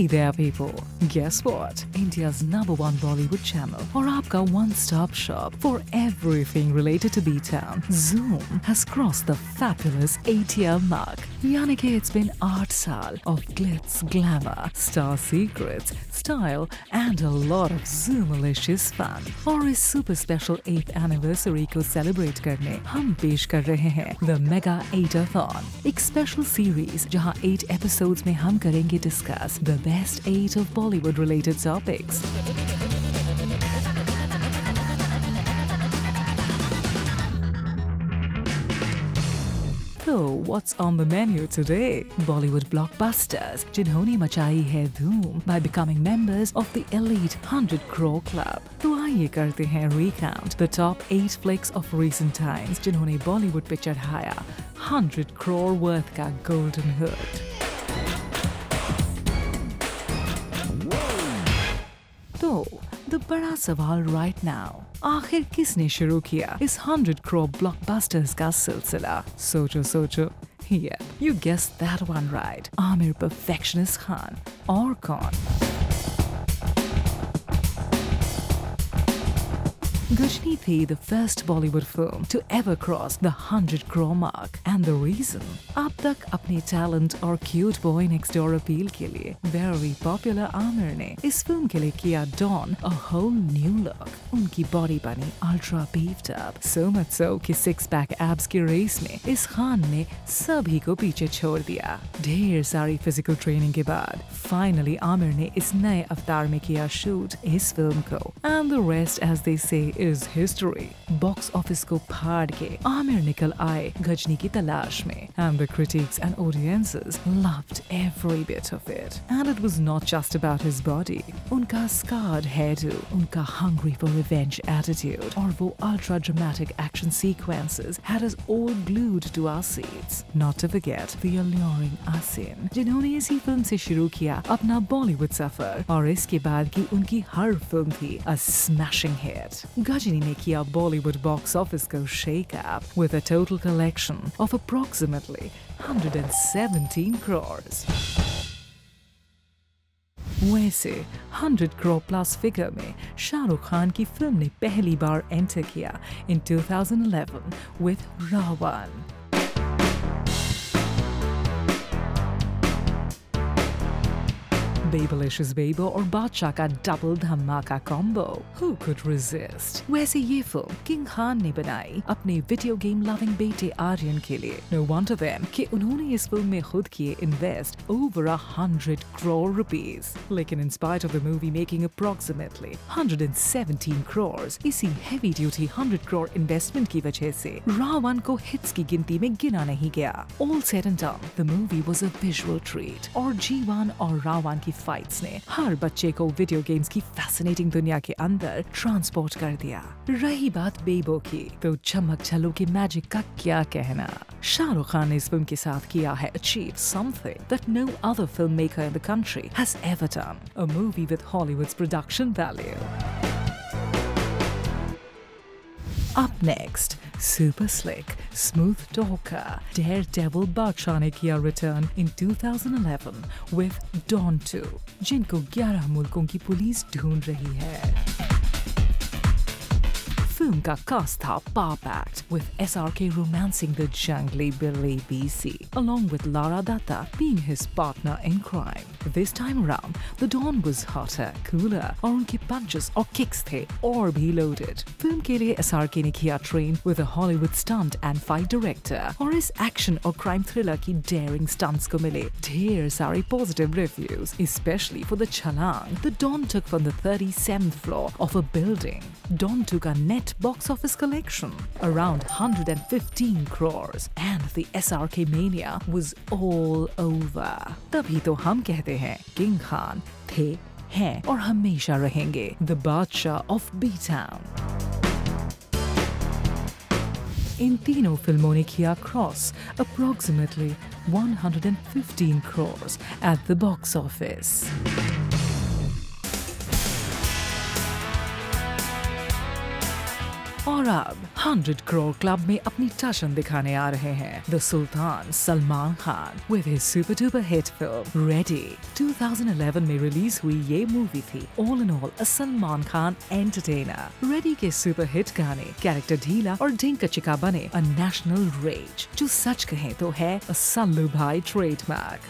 Hey there people, guess what? India's #1 Bollywood channel और आपका one-stop shop for everything related to B-Town, Zoom, has crossed the fabulous 8-year mark. यानी कि it's been 8 साल of glitz, glamour, star secrets, style and a lot of Zoom-alicious fun. और इस super special 8th anniversary को celebrate करने हम पेश कर रहे हैं The Mega 8-a-thon, एक special series जहां 8 episodes में हम करेंगे discuss the best 8 of Bollywood related topics. So, what's on the menu today? Bollywood blockbusters जिन्होंने मचाई है धूम by becoming members of the elite 100 crore club. तो आइए करते हैं recount the top 8 flicks of recent times जिन्होंने Bollywood पे चढ़ाया 100 crore worth का golden hood. तो द बड़ा सवाल राइट नाउ, आखिर किसने शुरू किया इस 100 crore blockbusters का सिलसिला? सोचो Yeah, you guessed that one right. Aamir Perfectionist Khan. और कौन? Ghajini थी the first Bollywood film to ever cross the 100 crore mark, and the reason? अब तक अपने talent और cute boy next door appeal के लिए very popular आमिर ने इस film के लिए किया Dawn a whole new look. उनकी body बनी ultra beefed up, so much so कि 6-pack abs की race में इस खान ने सभी को पीछे छोड़ दिया. ढेर सारी physical training के बाद finally आमिर ने इस नए अवतार में किया shoot इस film को, and the rest as they say is history. Box office को फाड़ के आमिर निकल आए गजनी की तलाश में, and the critics and audiences loved every bit of it. And it was not just about his body. उनका scarred hairdo, उनका hungry for revenge attitude, और वो ultra dramatic action sequences had us all glued to our seats. Not to forget the alluring Asin, जिन्होंने इसी film से शुरू किया अपना बॉलीवुड सफर, और इसके बाद की उनकी हर फिल्म थी a smashing hit. Ghajini ने किया Bollywood box office को shake up with a total collection of approximately 117 crores. वैसे 100 crore plus figure में शाहरुख खान की फिल्म ने पहली बार एंटर किया in 2011 with Ra.1. Babylicious Baby और बादशाह का डबल धमाका कॉम्बो. Who could resist? वैसे ये फिल्म किंग खान ने बनाई अपने वीडियो गेम लविंग बेटे आर्यन के लिए. No wonder then कि उन्होंने इस फिल्म में खुद किए इन्वेस्ट over 100 crore rupees. लेकिन in spite of the movie making approximately 117 crores, इसी heavy duty 100 crore investment की वजह से Ra.1 को हिट्स की गिनती में गिना नहीं गया. All said and done, the movie was a visual treat. और G1 और Ra.1 की फाइट्स ने हर बच्चे को वीडियो गेम्स की फैसिनेटिंग दुनिया के अंदर ट्रांसपोर्ट कर दिया. रही बात बेबो की, तो चमक छल्लो के मैजिक का क्या कहना. शाहरुख खान ने इस फिल्म के साथ किया है achieve something that no other filmmaker in the country has ever done. A movie with Hollywood's production value. Up next, super slick, smooth talker, daredevil बादशाह ने किया return in 2011 with Dawn 2, जिनको 11 मुल्कों की पुलिस ढूंढ रही है. फिल्म का कास्ट था power-packed with SRK romancing the jungly Billy BC along with Lara Datta being his partner in crime. This time around, the Dawn was hotter, cooler और उनके punches और kicks थे और भी loaded. फिल्म के लिए SRK ने किया train with a Hollywood stunt and fight director, और इस action और crime thriller की daring stunts को मिले ढेर सारे positive reviews, especially for the छलांग the Dawn took from the 37th floor of a building. Dawn took a net box office collection around 115 crores, and the SRK mania was all over. तभी तो हम कहते हैं king Khan थे, हैं और हमेशा रहेंगे the बादशाह of B-Town. इन तीनों फिल्मों ने किया cross approximately 115 crores at the box office. और अब 100 करोड़ क्लब में अपनी टशन दिखाने आ रहे हैं the sultan Salman Khan with his super duper hit film ready. 2011 में रिलीज हुई ये मूवी थी all in all a Salman Khan entertainer. Ready के सुपर हिट गाने, कैरेक्टर ढीला और ढिंका चिका बने अ नेशनल रेज, जो सच कहें तो है अ सल्लू भाई ट्रेडमार्क।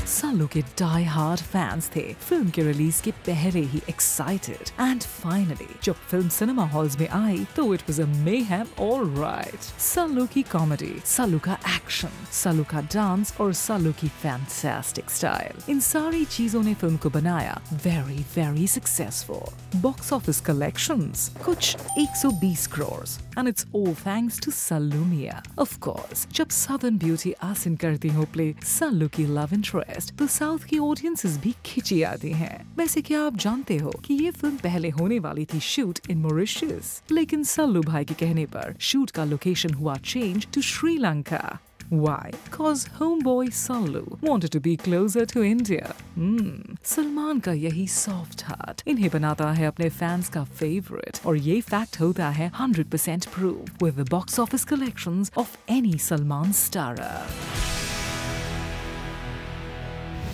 सल्लू के डाई हार्ड फैंस थे फिल्म के रिलीज के पहले ही एक्साइटेड, एंड फाइनली जब फिल्म सिनेमा हॉल्स में आई तो it was a mayhem alright. Sallu की कॉमेडी, सल्लू का एक्शन, सल्लू का डांस और सल्लू की फैंटास्टिक स्टाइल, इन सारी चीजों ने फिल्म को बनाया very very successful. Box office collections कुछ 120 crore, and it's all thanks to Sallu Miyan. Of course जब साउदर्न ब्यूटी आसिन करती हो प्ले सल्लू की लव इंटरेस्ट, तो साउथ की ऑडियंसेस भी खिंची आती हैं। वैसे क्या आप जानते हो कि ये फिल्म पहले होने वाली थी शूट इन मॉरिशस, लेकिन सल्लू भाई के कहने पर शूट का लोकेशन हुआ change to Sri Lanka. Why? Cause homeboy Sallu wanted to be closer to India. Salman का यही सॉफ्ट हार्ट इन्हें बनाता है अपने फैंस का फेवरेट, और ये फैक्ट होता है 100% prove with the box office collections of any Salman starrer.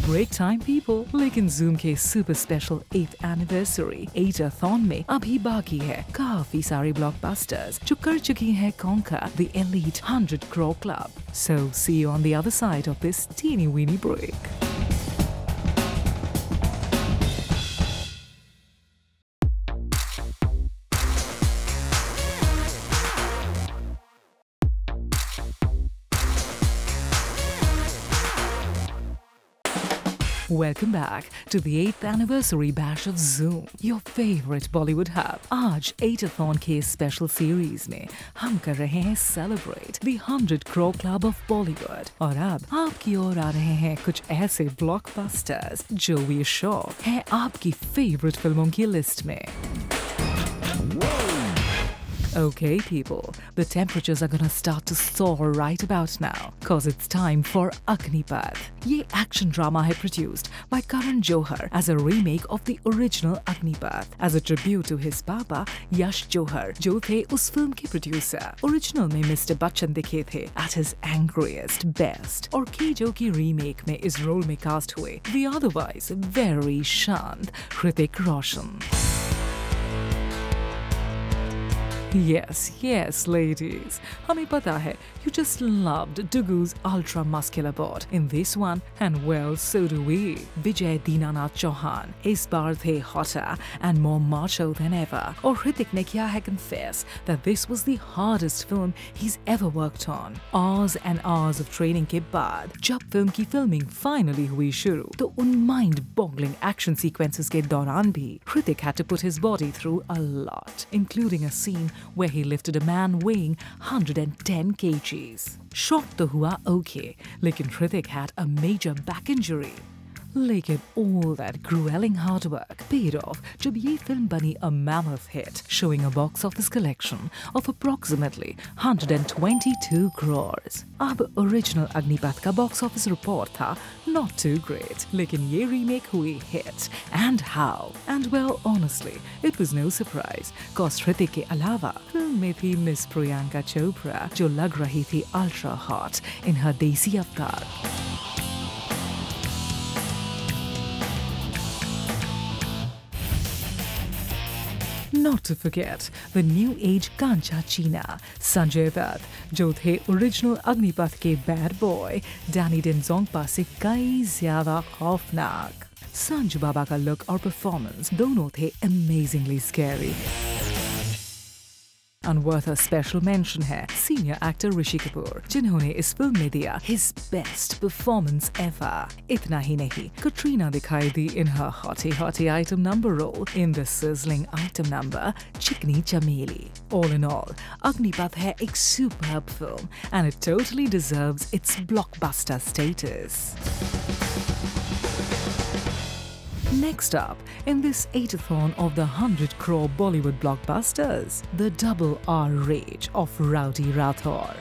Break time people, लेकिन जूम के super special 8th anniversary 8-a-thon में अभी बाकी है काफी सारे ब्लॉकबस्टर्स जो कर चुकी है conquer the elite 100 crore club. So see you on the other side of this teeny weeny break. Welcome back to the 8th anniversary bash of Zoom, your favorite Bollywood hub. आज 8-a-thon के special series में हम कर रहे हैं celebrate the 100 crore club of Bollywood, और अब आपकी ओर आ रहे हैं कुछ ऐसे ब्लॉकबस्टर्स जो वी श्योर है आपकी फेवरेट फिल्मों की लिस्ट में। Okay, people, the temperatures are gonna start to soar right about now, cause it's time for Agnipath. ये action drama है produced by Karan Johar as a remake of the original Agnipath, as a tribute to his papa Yash Johar, जो थे उस film के producer। Original में Mr. Bachchan दिखे थे at his angriest, best, और कीजो की remake में इस role में cast हुए the otherwise very शांत Hrithik Roshan। Yes, ladies. हमें पता है, you just loved Dugu's ultra muscular bod in this one, and well, so do we. Vijay Dinanath Chauhan इस बार थे hotter and more macho than ever, और Hrithik ने किया है confess that this was the hardest film he's ever worked on. Hours and hours of training के बाद जब film की फिल्मिंग फाइनली हुई शुरू, तो उन mind-boggling action sequences के दौरान भी Hrithik had to put his body through a lot, including a scene where he lifted a man weighing 110 kgs. Shock तो हुआ okay, लेकिन Hrithik had a major back injury. लेकिन all that grueling hard work paid off जब ये film बनी a mammoth hit, showing a box office collection of approximately 122 crores. अब original Agnipath का box office report था not too great, लेकिन ये remake हुई hit, and how? And well, honestly, it was no surprise, cause Hrithik के अलावा film में थी Miss Priyanka Chopra, जो लग रही थी ultra hot in her देसी अवतार। Not to forget the new age Kancha China, Sanjay Dutt, जो थे ओरिजिनल अग्निपथ के बैड बॉय डैनी डेंजोंगपा से कई ज्यादा खौफनाक। संजू बाबा का लुक और परफॉर्मेंस दोनों थे amazingly scary. And worth a special mention है सीनियर एक्टर ऋषि कपूर, जिन्होंने इस फिल्म में दिया his best performance ever. इतना ही नहीं, कटरीना दिखाई दी in her hottie item number role in the sizzling item number चिकनी चमेली. All in all, Agnipath है एक superb film, and it totally deserves its blockbuster status. Next up, in this 8-a-thon of the 100 crore Bollywood blockbusters, the double R rage of Rowdy Rathore.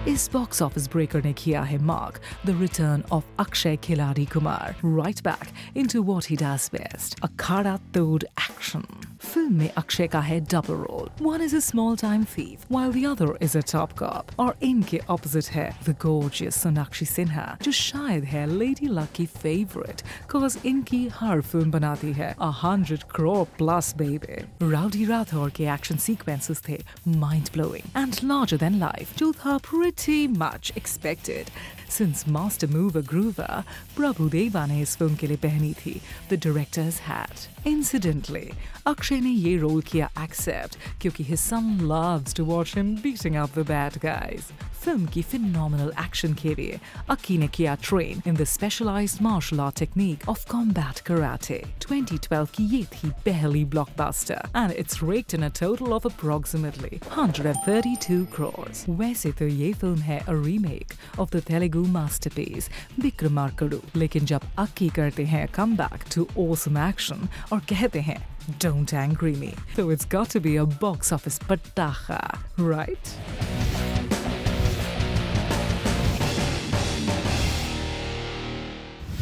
इस box office breaker ने किया है mark the return of Akshay Khiladi Kumar right back into what he does best, अखाड़ा तोड़ action. Film में अक्षय का है double role, one is a small time thief while the other is a top cop, और इनके ऑपोजिट है द गॉर्जियस सोनाक्षी सिन्हा जो शायद है लेडी लक की फेवरेट cause इनकी हर फिल्म बनाती है 100 crore plus baby। Rowdy Rathore के एक्शन सीक्वेंसेस थे mind blowing and larger than life जो था pretty much expected since master mover groover Prabhudeva ने इस फिल्म के लिए पहनी थी the directors hat. Incidentally, Akshay ने ये रोल किया एक्सेप्ट क्योंकि his son loves to watch him beating up the bad guys। Film की phenomenal एक्शन के लिए अक्की ने किया train in the specialized martial art technique of combat karate. 2012 की ये थी पहली blockbuster and it's raked in a total of approximately 132 crores। वैसे तो ये फिल्म है a remake of the Telugu masterpiece Vikramarkudu, लेकिन जब अक्की करते हैं come back to awesome action और कहते हैं Don't angry me, so it's got to be a box office patacha, right?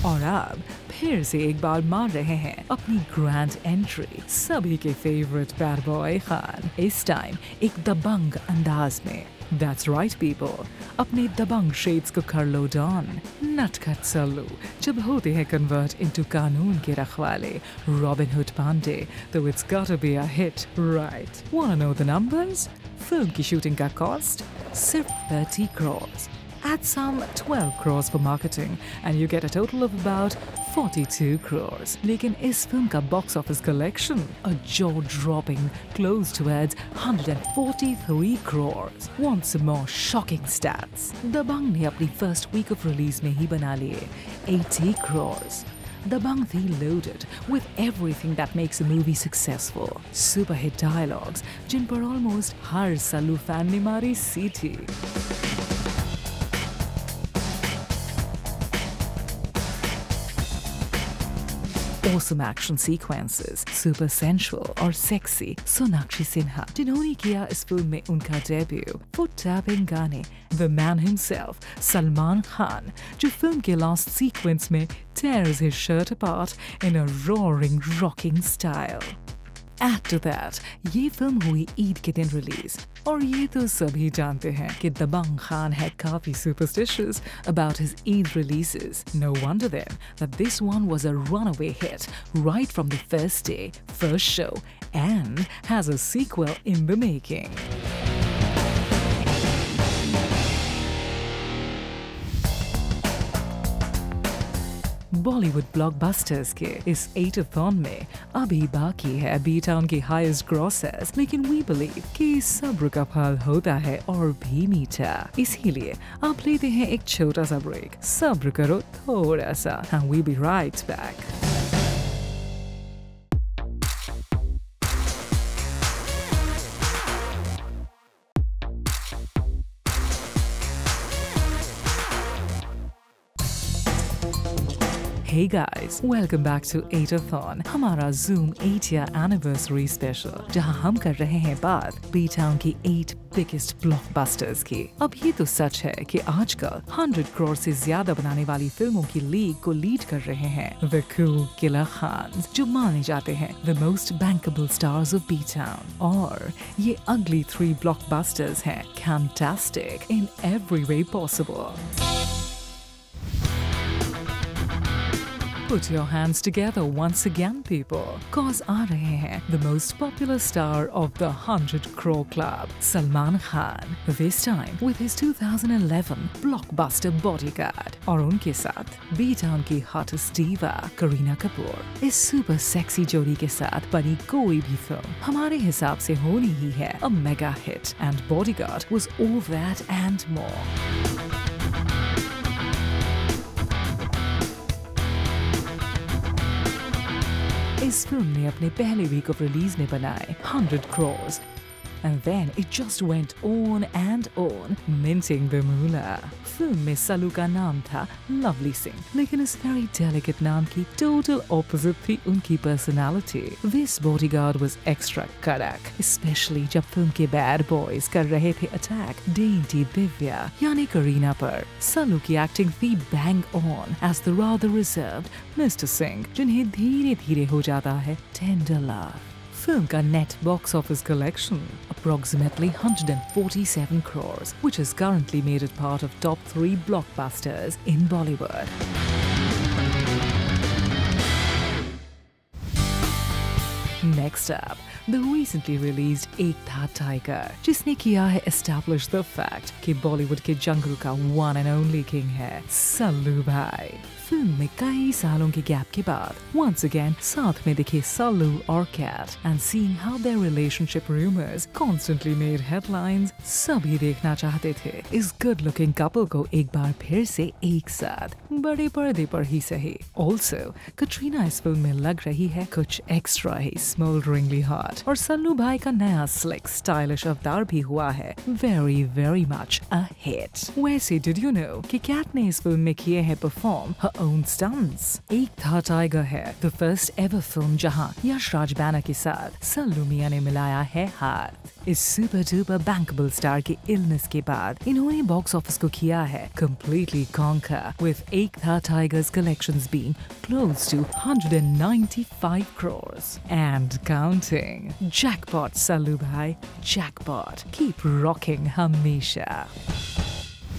और अब फिर से एक बार मार रहे हैं अपनी ग्रैंड एंट्री सभी के फेवरेट बैड बॉय खान, इस टाइम एक दबंग अंदाज में। That's right people, अपने दबंग शेड्स को कर लो डॉन, नटखट सल्लू जब होते हैं कन्वर्ट इनटू कानून के रखवाले रॉबिन हुड पांडे, तो it's gotta be a hit, right? Wanna know the numbers? Film की शूटिंग का कॉस्ट सिर्फ 30 crores। Add some 12 crores for marketing and you get a total of about 42 crores. लेकिन इस film का box office collection a jaw-dropping close towards 143 crores. Want some more shocking stats? दबंग ने अपनी first week of release में ही बना लिए 80 crores. दबंग थी loaded with everything that makes a movie successful. Super hit dialogues जिन पर almost हर Sallu fan ने मारी सीटी। Awesome action sequences, super sensual और sexy सोनाक्षी सिन्हा जिन्होंने किया इस फिल्म में उनका डेब्यू, foot tapping गाने, the man himself Salman Khan जो फिल्म के last sequence में tears his shirt apart in a roaring rocking style। Add to that, ये फिल्म हुई ईद के दिन रिलीज और ये तो सभी जानते हैं कि दबंग खान है काफी superstitious about his Eid releases। No wonder then that this one was a runaway hit right from the first day, first show, and has a sequel in the making। Bollywood blockbusters के इस 8th में अभी बाकी है B town की highest grocers, लेकिन we believe कि सब्र का फल होता है और भी मीठा। इसीलिए आप लेते हैं एक छोटा सा ब्रेक, सब्र करो थोड़ा सा and we'll be right back। Hey guys, welcome back to 8th हमारा Zoom 8-year anniversary special, जहां हम कर रहे हैं बात B-Town की 8 biggest blockbusters की। अब ये तो सच है कि आजकल 100 crore से ज्यादा बनाने वाली फिल्मों की लीग को लीड कर रहे हैं The Cool Killer Khans, जो माने जाते हैं the most bankable stars of B-Town। और ये अगली 3 blockbusters हैं fantastic in every way possible। Put your hands together once again people, cause आ रहे हैं the most popular star of the 100 crore club, Salman Khan, this time with his 2011 blockbuster Bodyguard। और उनके साथ B-Town की hottest diva Kareena Kapoor. इस super sexy जोड़ी के साथ बनी कोई भी फिल्म हमारे हिसाब से होनी ही है a mega hit, and Bodyguard was all that and more। इस फिल्म ने अपने पहले वीक ऑफ रिलीज में बनाए 100 crores and then it just went on, minting the moolah. Film में सल्लू का नाम था लवली सिंह, लेकिन इस very delicate नाम की total opposite थी उनकी personality. This bodyguard was extra kadak, especially जब फिल्म के bad boys कर रहे थे attack dainty दिव्या यानी करीना पर. सल्लू की एक्टिंग थी bang on as the rather reserved Mr. Singh, जिन्हें धीरे धीरे हो जाता है tender love. Film का net box office collection approximately 147 crores, which has currently made it part of top 3 blockbusters in Bollywood. Next up, the recently released Ek Tha Tiger, जिसने किया है establish the fact कि बॉलीवुड के जंगल का one and only king है सल्लू भाई. Film में कई सालों के गैप के बाद once again साथ में दिखे सल्लू और cat, and seeing how their relationship rumors constantly made headlines, सभी देखना चाहते थे इस good looking couple को एक बार फिर से एक साथ बड़े पर्दे पर ही सही. Also, कटरीना इस फिल्म में लग रही है कुछ एक्स्ट्रा ही smolderingly hot, और सल्लू भाई का नया slick stylish अवतार भी हुआ है very much a hit. वैसे did you know कि कैट ने इस फिल्म में किए हैं perform her own stunts. एक था टाइगर है the first ever film जहां यश राज बैनर के साथ सल्लू मियां ने मिलाया है हाथ. इस सुपर डुपर बैंकेबल स्टार के इलनेस के बाद इन्होंने बॉक्स ऑफिस को किया है completely conquer, with एक था tigers collections being close to 195 crores and counting. Jackpot Sallu भाई, jackpot. Keep rocking हमेशा.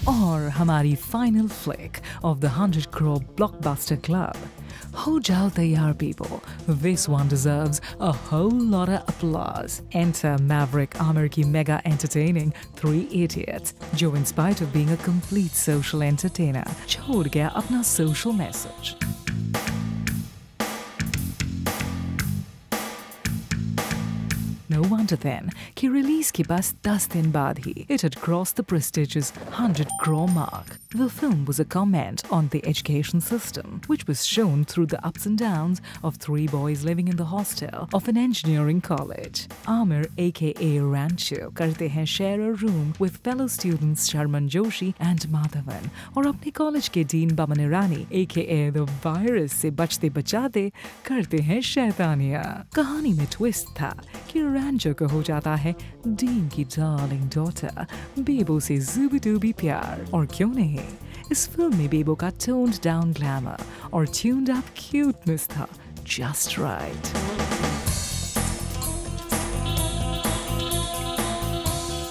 और हमारी final flick of the 100 crore blockbuster club. हो जाओ तैयार people. This one deserves a whole lot of applause. Enter Maverick Amir की mega entertaining Three Idiots, जो in spite of being a complete social entertainer, छोड़ गया अपना social message. No wonder then कि release के बस 10 दिन बाद ही it had crossed the prestigious 100 crore mark. The film was a comment on the education system, which was shown through the ups and downs of 3 boys living in the hostel of an engineering college. Amir aka Rancho करते हैं share a room with fellow students Sharman Joshi and Madhavan, और अपने college के dean Boman Irani aka the virus से बचते बचाते करते हैं शैतानियां. कहानी में ट्विस्ट था कि रैंचो को हो जाता है डीन की डार्लिंग डॉटर बेबो से जुबी-डूबी प्यार, और क्यों नहीं, इस फिल्म में बेबो का toned down glamour और tuned up cuteness था just right.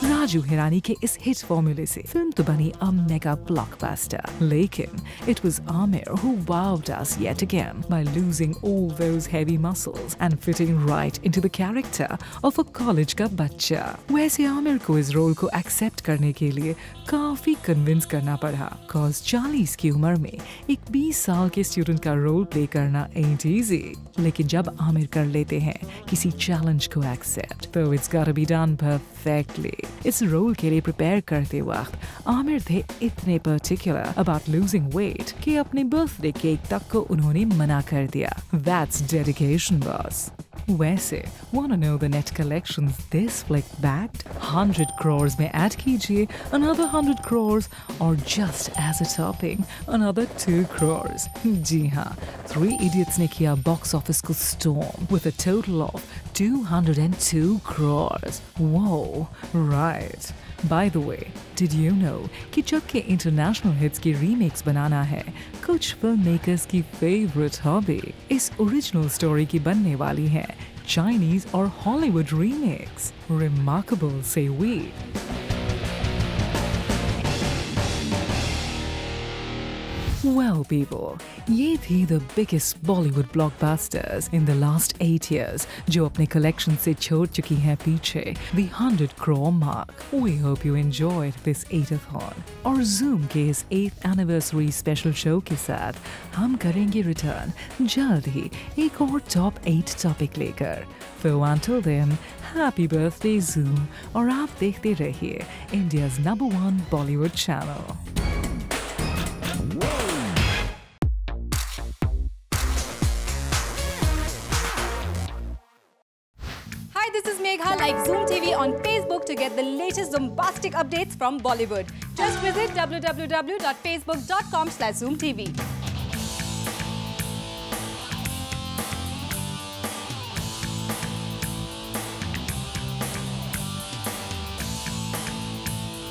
राजू हिरानी के इस हिट फॉर्मूले से फिल्म तो बनी a mega blockbuster, लेकिन it was Amir who wowed us yet again by losing all those heavy muscles and fitting right into the character of a college का बच्चा. वैसे आमिर को इस रोल को एक्सेप्ट करने के लिए काफी कन्विंस करना पड़ा, cause 40 की उम्र में एक 20 साल के स्टूडेंट का रोल प्ले करना ain't easy. लेकिन जब आमिर कर लेते हैं किसी चैलेंज को एक्सेप्ट, तो it's gotta be done perfectly. इस रोल के लिए प्रिपेयर करते वक्त आमिर थे इतने पर्टिकुलर अबाउट लूजिंग वेट कि अपने बर्थडे केक तक को उन्होंने मना कर दिया. That's dedication, boss. वैसे wanna know the net collections this flick bagged? 100 crores में add कीजिए another 100 crores, or just as a topping another 2 crores. जी हाँ, Three Idiots ने किया box office को storm with a total of 202 crores. Whoa, right. By the way, did you know कि जब के international hits की remakes बनाना है कुछ filmmakers की favorite hobby, इस original story की बनने वाली है Chinese और Hollywood remakes. Remarkable, say we. Well people, ये थी the biggest Bollywood blockbusters in the last 8 years जो अपने collection से छोड़ चुकी हैं पीछे the 100 crore mark. We hope you enjoyed this 8-a-thon. और Zoom के इस 8th anniversary special show के साथ हम करेंगे return जल्द ही एक और top 8 topic लेकर. So until then, happy birthday Zoom, और आप देखते रहिए India's #1 Bollywood channel. Hi, this is Megha, like Zoom TV on Facebook to get the latest bombastic updates from Bollywood. Just visit www.facebook.com/zoomtv.